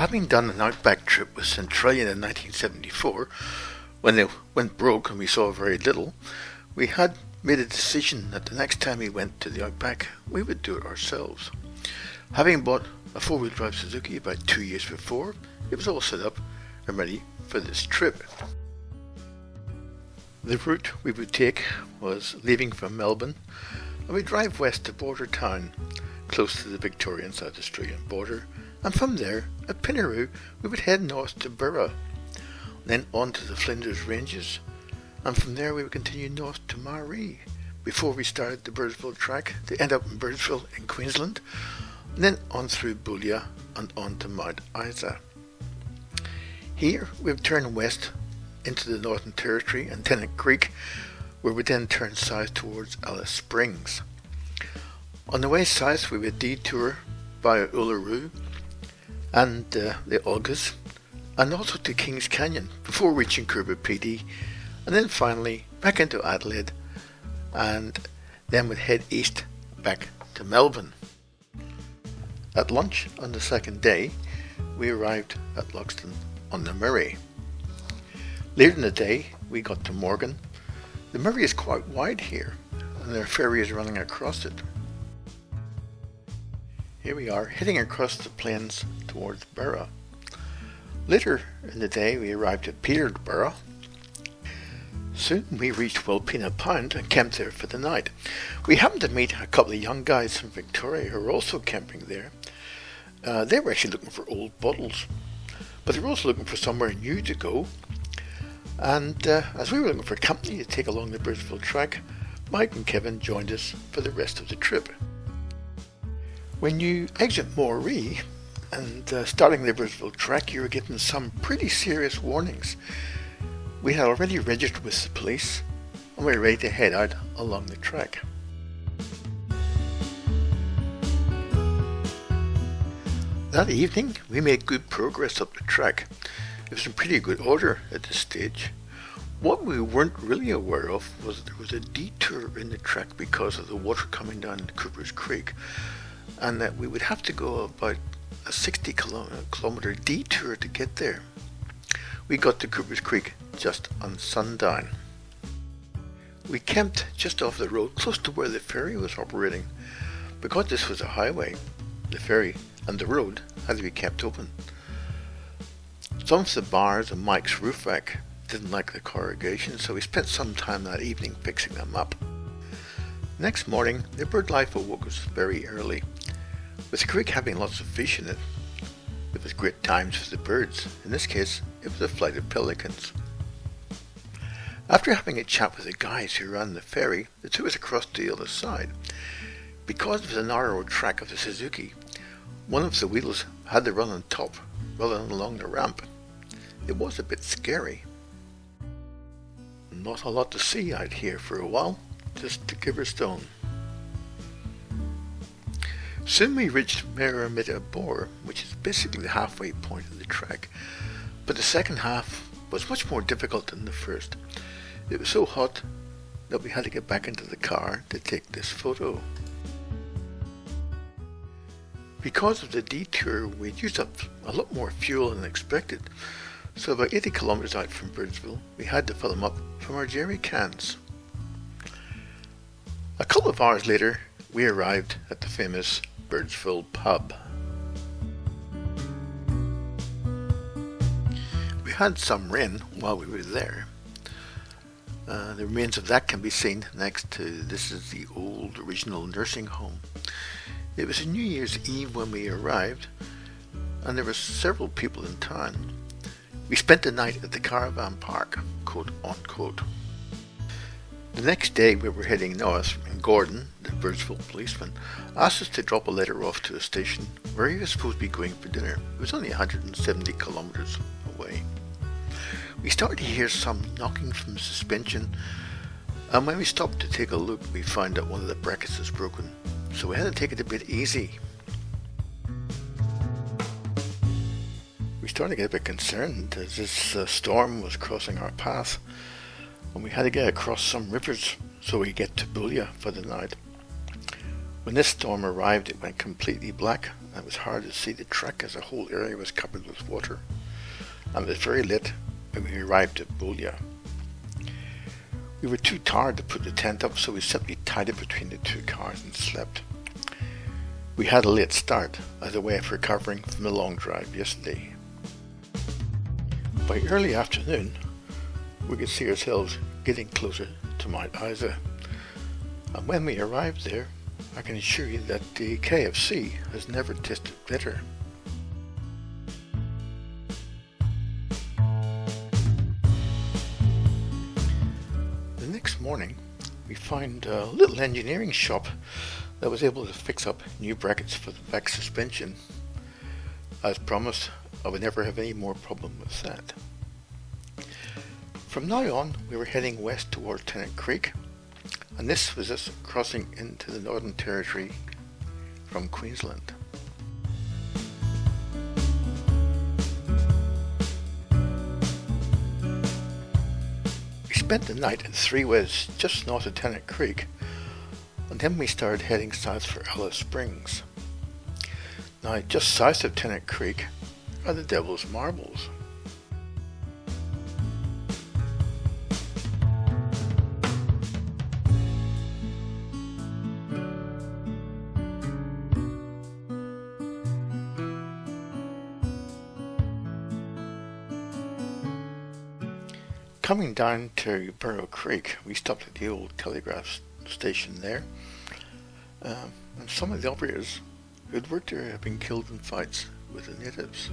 Having done an Outback trip with Centralia in 1974, when they went broke and we saw very little, we had made a decision that the next time we went to the Outback, we would do it ourselves. Having bought a four-wheel drive Suzuki about 2 years before, it was all set up and ready for this trip. The route we would take was leaving from Melbourne, and we drive west to Border Town, close to the Victorian South Australian border, and from there, at Pinaroo, we would head north to Burra, then on to the Flinders Ranges, and from there we would continue north to Moree, before we started the Birdsville Track to end up in Birdsville in Queensland, and then on through Boulia and on to Mount Isa. Here we would turn west into the Northern Territory and Tennant Creek, where we then turn south towards Alice Springs. On the way south we would detour via Uluru and the Olgas, and also to Kings Canyon before reaching Coober Pedy, and then finally back into Adelaide, and then would head east back to Melbourne. At lunch on the second day, we arrived at Loxton on the Moree. Later in the day, we got to Morgan. The Moree is quite wide here, and there are ferries running across it. Here we are, heading across the plains towards Burra. Later in the day, we arrived at Peterborough. Soon we reached Wilpena Pound and camped there for the night. We happened to meet a couple of young guys from Victoria who were also camping there. They were actually looking for old bottles, but they were also looking for somewhere new to go. And as we were looking for company to take along the Birdsville Track, Mike and Kevin joined us for the rest of the trip. When you exit Moree and starting the Birdsville Track, you were getting some pretty serious warnings. We had already registered with the police and we were ready to head out along the track. That evening we made good progress up the track. It was in pretty good order at this stage. What we weren't really aware of was that there was a detour in the track because of the water coming down into Cooper's Creek, and that we would have to go about a 60 kilometer detour to get there. We got to Cooper's Creek just on sundown. We camped just off the road close to where the ferry was operating. Because this was a highway, the ferry and the road had to be kept open. Some of the bars and Mike's roof rack didn't like the corrugation, so we spent some time that evening fixing them up. Next morning, the bird life awoke us very early. With the creek having lots of fish in it, it was great times for the birds. In this case, it was a flight of pelicans. After having a chat with the guys who ran the ferry, they took us across to the other side. Because of the narrow track of the Suzuki, one of the wheels had to run on top rather than along the ramp. It was a bit scary. Not a lot to see out here for a while, just the Giverstone. Soon we reached Bor, which is basically the halfway point of the track, but the second half was much more difficult than the first. It was so hot that we had to get back into the car to take this photo. Because of the detour, we'd used up a lot more fuel than expected, so about 80 kilometers out from Birdsville, we had to fill them up from our jerry cans. A couple of hours later, we arrived at the famous Birdsville pub. We had some rain while we were there. The remains of that can be seen next to, this is the old original nursing home. It was a New Year's Eve when we arrived, and there were several people in town. We spent the night at the caravan park, quote unquote. The next day we were heading north, and Gordon, the Birdsville policeman, asked us to drop a letter off to a station where he was supposed to be going for dinner. It was only 170 kilometers away. We started to hear some knocking from the suspension, and when we stopped to take a look, we found that one of the brackets was broken, so we had to take it a bit easy. We started to get a bit concerned as this storm was crossing our path, and we had to get across some rivers so we get to Boulia for the night. When this storm arrived, it went completely black and it was hard to see the track as the whole area was covered with water, and it was very late when we arrived at Boulia. We were too tired to put the tent up, so we simply tied it between the two cars and slept. We had a late start as a way of recovering from the long drive yesterday. By early afternoon, we could see ourselves getting closer to Mount Isa, and when we arrived there, I can assure you that the KFC has never tasted better. The next morning, we found a little engineering shop that was able to fix up new brackets for the back suspension. As promised, I would never have any more problem with that. From now on, we were heading west towards Tennant Creek, and this was us crossing into the Northern Territory from Queensland. We spent the night at Three Wes, just north of Tennant Creek, and then we started heading south for Alice Springs. Now, just south of Tennant Creek are the Devil's Marbles. Coming down to Burra Creek, we stopped at the old telegraph station there, and some of the operators who'd worked there have been killed in fights with the natives.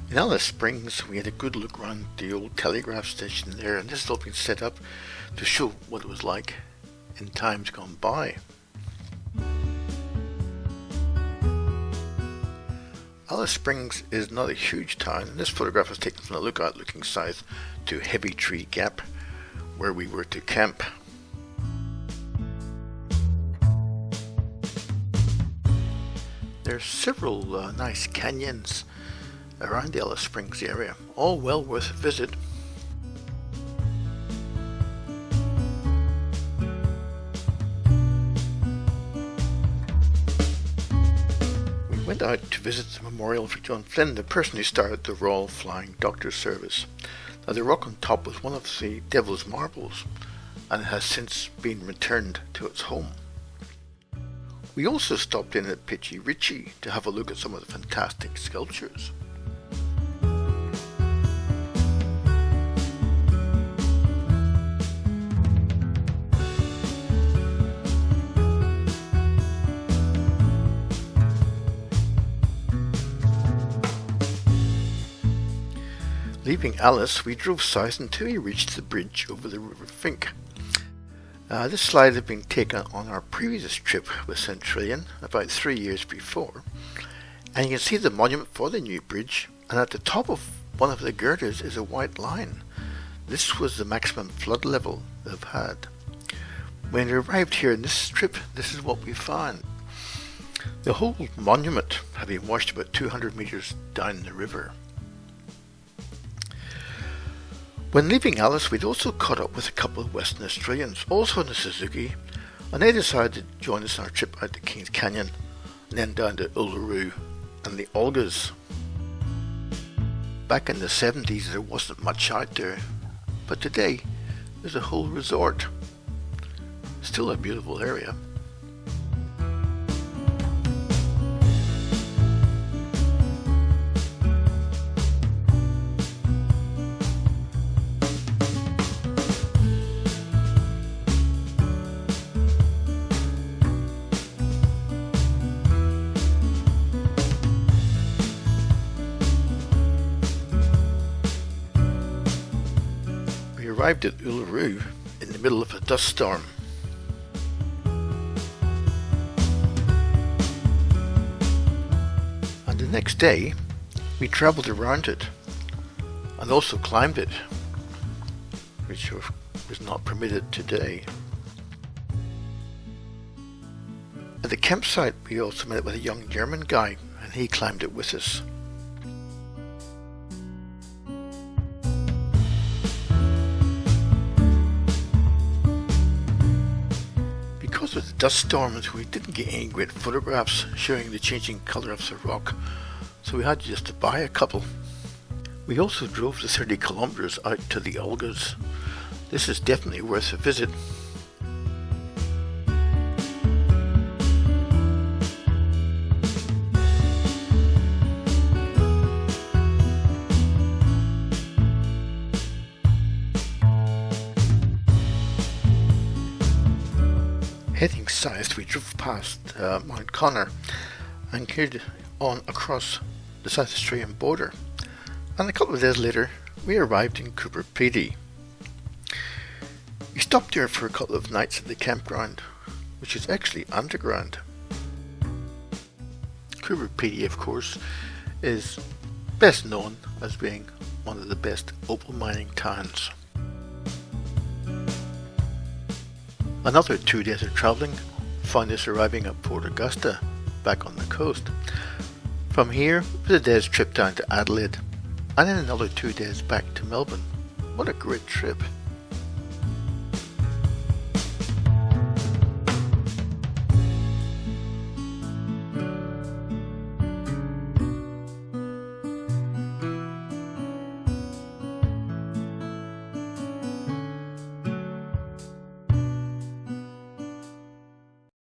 In Alice Springs, we had a good look around the old telegraph station there, and this has all been set up to show what it was like in times gone by. Alice Springs is not a huge town, and this photograph was taken from a lookout looking south to Heavy Tree Gap, where we were to camp. There are several nice canyons around the Alice Springs area, all well worth a visit. We went out to visit the memorial for John Flynn, the person who started the Royal Flying Doctor Service. Now, the rock on top was one of the Devil's Marbles, and it has since been returned to its home. We also stopped in at Pitchy Ritchie to have a look at some of the fantastic sculptures. Leaving Alice, we drove south until we reached the bridge over the River Fink. This slide had been taken on our previous trip with Centrillion about 3 years before, and you can see the monument for the new bridge, and at the top of one of the girders is a white line. This was the maximum flood level they've had. When we arrived here in this trip, this is what we found. The whole monument had been washed about 200 metres down the river. When leaving Alice, we'd also caught up with a couple of Western Australians, also in the Suzuki, and they decided to join us on our trip out to Kings Canyon, and then down to Uluru and the Olgas. Back in the 70s there wasn't much out there, but today there's a whole resort. Still a beautiful area. Arrived at Uluru in the middle of a dust storm. And the next day we travelled around it and also climbed it, which was not permitted today. At the campsite we also met with a young German guy, and he climbed it with us. Because of the dust storms, we didn't get any great photographs showing the changing colour of the rock, so we had just to buy a couple. We also drove the 30 kilometres out to the Olgas. This is definitely worth a visit. Heading south, we drove past Mount Connor and carried on across the South Australian border, and a couple of days later we arrived in Coober Pedy. We stopped there for a couple of nights at the campground, which is actually underground. Coober Pedy, of course, is best known as being one of the best opal mining towns. Another 2 days of travelling found us arriving at Port Augusta, back on the coast. From here was a day's trip down to Adelaide, and then another 2 days back to Melbourne. What a great trip!